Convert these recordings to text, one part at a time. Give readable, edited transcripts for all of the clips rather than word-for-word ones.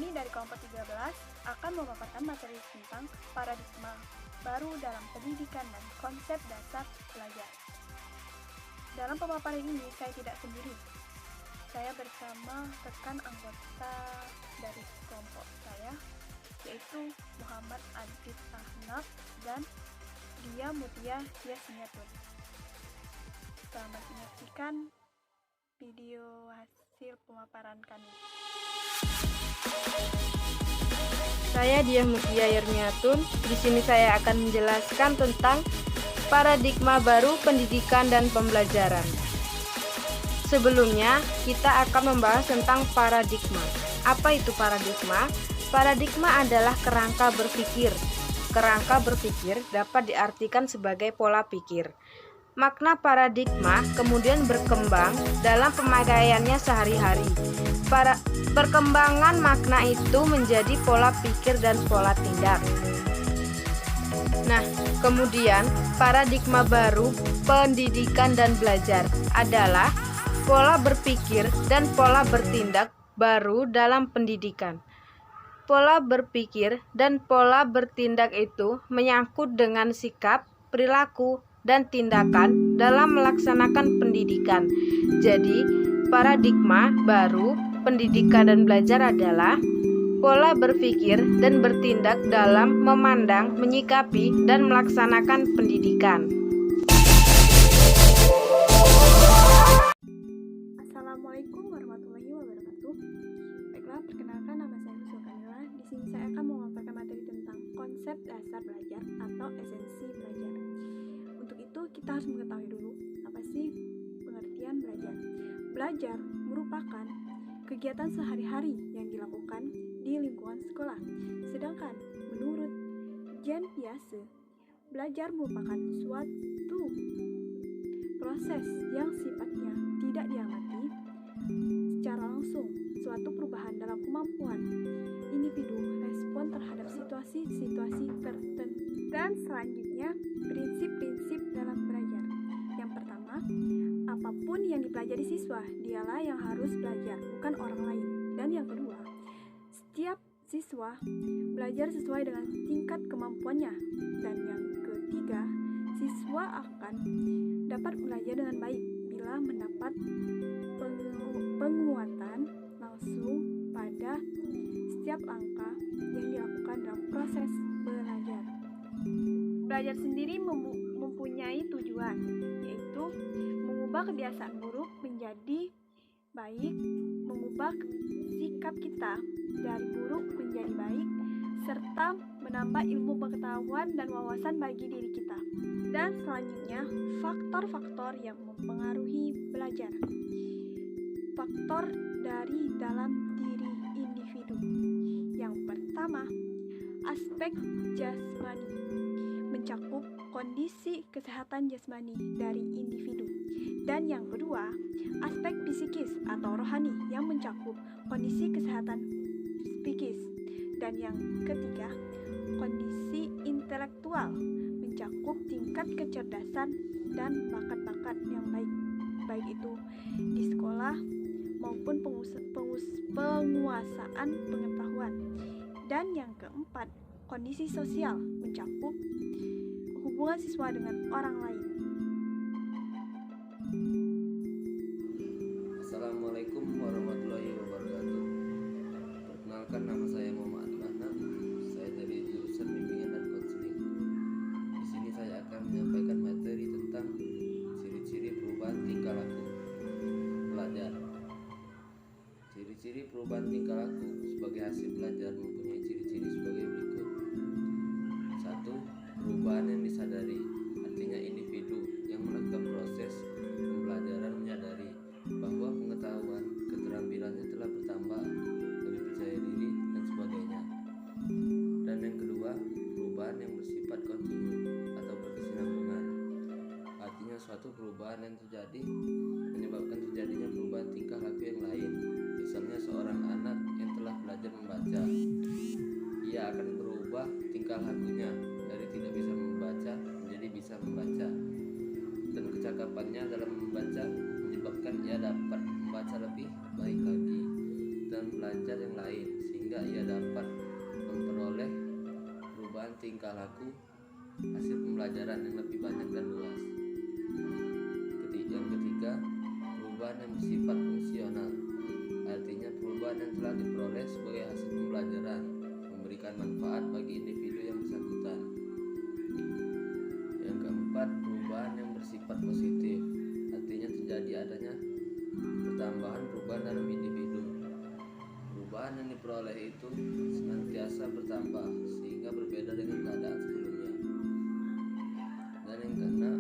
Kami dari kelompok 13 akan memaparkan materi tentang paradigma baru dalam pendidikan dan konsep dasar belajar. Dalam pemaparan ini saya tidak sendiri. Saya bersama rekan anggota dari kelompok saya, yaitu Muhammad Adit Ahnaf dan Dia Mutia Yasmiatun. Selamat menyaksikan video hasil pemaparan kami. Saya Diah Mutia Yasmiatun. Di sini saya akan menjelaskan tentang paradigma baru pendidikan dan pembelajaran. Sebelumnya, kita akan membahas tentang paradigma. Apa itu paradigma? Paradigma adalah kerangka berpikir. Kerangka berpikir dapat diartikan sebagai pola pikir. Makna paradigma kemudian berkembang dalam pemakaiannya sehari-hari. Perkembangan makna itu menjadi pola pikir dan pola tindak. Nah, kemudian paradigma baru pendidikan dan belajar adalah pola berpikir dan pola bertindak baru dalam pendidikan. Pola berpikir dan pola bertindak itu menyangkut dengan sikap, perilaku, dan tindakan dalam melaksanakan pendidikan. Jadi, paradigma baru pendidikan dan belajar adalah pola berpikir dan bertindak dalam memandang, menyikapi, dan melaksanakan pendidikan. Assalamualaikum warahmatullahi wabarakatuh. Baiklah, perkenalkan nama saya Husnul Kamila. Di sini saya akan memaparkan materi tentang konsep dasar belajar atau esensi belajar. Untuk itu, kita harus mengetahui dulu apa sih pengertian belajar. Belajar merupakan kegiatan sehari-hari yang dilakukan di lingkungan sekolah. Sedangkan menurut Jean Piaget, belajar merupakan suatu proses yang sifatnya tidak diamati secara langsung, suatu perubahan dalam kemampuan individu respon terhadap situasi-situasi tertentu. Dan selanjutnya, prinsip-prinsip dalam belajar. Yang pertama, apapun yang dipelajari siswa, dialah yang harus belajar, bukan orang lain. Dan yang kedua, setiap siswa belajar sesuai dengan tingkat kemampuannya. Dan yang ketiga, siswa akan dapat belajar dengan baik bila mendapat penguatan langsung pada setiap langkah yang dilakukan dalam proses belajar. Belajar sendiri mempunyai tujuan, yaitu mengubah kebiasaan buruk menjadi baik, mengubah sikap kita dari buruk menjadi baik, serta menambah ilmu pengetahuan dan wawasan bagi diri kita. Dan selanjutnya, faktor-faktor yang mempengaruhi belajar. Faktor dari dalam diri individu. Yang pertama, aspek jasmani, mencakup kondisi kesehatan jasmani dari individu. Dan yang kedua, aspek psikis atau rohani yang mencakup kondisi kesehatan psikis. Dan yang ketiga, kondisi intelektual, mencakup tingkat kecerdasan dan bakat-bakat yang baik itu di sekolah maupun penguasaan pengetahuan. Dan yang keempat, kondisi sosial, mencakup hubungan siswa dengan orang lain. Assalamualaikum warahmatullahi wabarakatuh. Perkenalkan, nama saya Muhammad Adit Ahnaf. Saya dari jurusan bimbingan dan konseling. Di sini saya akan menyampaikan materi tentang ciri-ciri perubahan tingkah laku belajar. Ciri-ciri perubahan tingkah laku sebagai hasil belajar mempunyai ciri-ciri sebagai berikut. 1. Perubahan yang disadari, artinya individu yang melakukan proses pembelajaran menyadari bahwa pengetahuan, keterampilannya telah bertambah, lebih percaya diri, dan sebagainya. Dan yang kedua, perubahan yang bersifat kontinu atau berkesinambungan, artinya suatu perubahan yang terjadi menyebabkan terjadinya perubahan tingkah laku yang lain. Misalnya seorang anak yang telah belajar membaca, ia akan berubah tingkah lakunya dari tidak bisa membaca menjadi bisa membaca, dan kecakapannya dalam membaca menyebabkan ia dapat membaca lebih baik lagi. dan belajar yang lain, sehingga ia dapat memperoleh perubahan tingkah laku hasil pembelajaran yang lebih banyak dan luas. Yang ketiga, perubahan yang bersifat fungsional, artinya perubahan yang telah diperoleh sebagai hasil pembelajaran memberikan manfaat bagi individu yang bersangkutan. Yang keempat, perubahan yang bersifat positif, artinya terjadi adanya pertambahan perubahan dalam individu. Perubahan yang diperoleh itu senantiasa bertambah sehingga berbeda dengan keadaan sebelumnya. Dan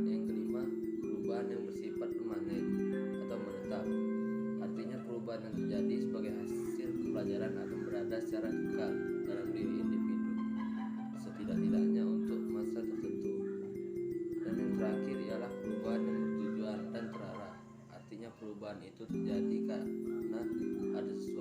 yang kelima, perubahan yang bersifat permanen atau menetap, artinya perubahan yang terjadi sebagai hasil pembelajaran akan berada secara kekal dalam diri individu, setidak-tidaknya untuk masa tertentu. Dan yang terakhir ialah perubahan yang bertujuan dan terarah, artinya perubahan itu terjadi karena ada sesuatu